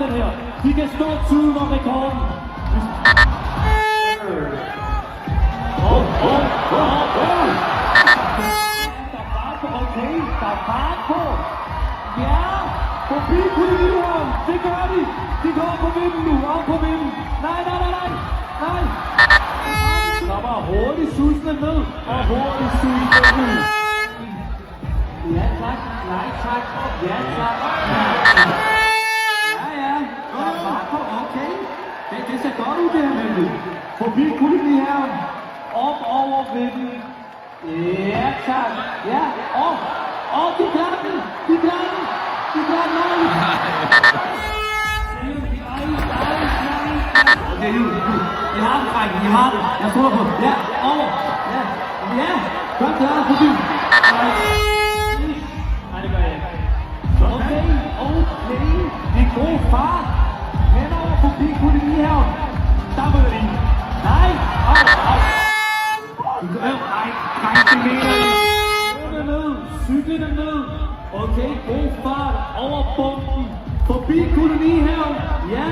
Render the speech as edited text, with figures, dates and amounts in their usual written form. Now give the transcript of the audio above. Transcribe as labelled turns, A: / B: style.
A: den her. Vi kan stå tiden om rekorden. Okay, der er fart på. Ja, forbi Kolonihøjen. Det gør de. De går på vinden nu. Op på vinden. Nej. Der var hurtigt susende ned. Og hurtigt susende ud. Ja tak. Nej tak. Ja tak. Ja. Der er fart på. Okay. Det ser godt ud det her, Mette. Forbi Kolonihøjen. Op over vinden. Ja, tak. Ja, de klarer den. De klarer den. Nej. Okay, I har den, drenge. I har den. Jeg tror på. Ja, over. Ja. Godt klaret forbi. Nej, det gør jeg ikke. Okay. Det er god fart. Henover forbi Kolonihøjen. Der møder de. Nej. Cyklerne ned. Okay, god fart over bomben. Forbi Kolonihøjen. Ja.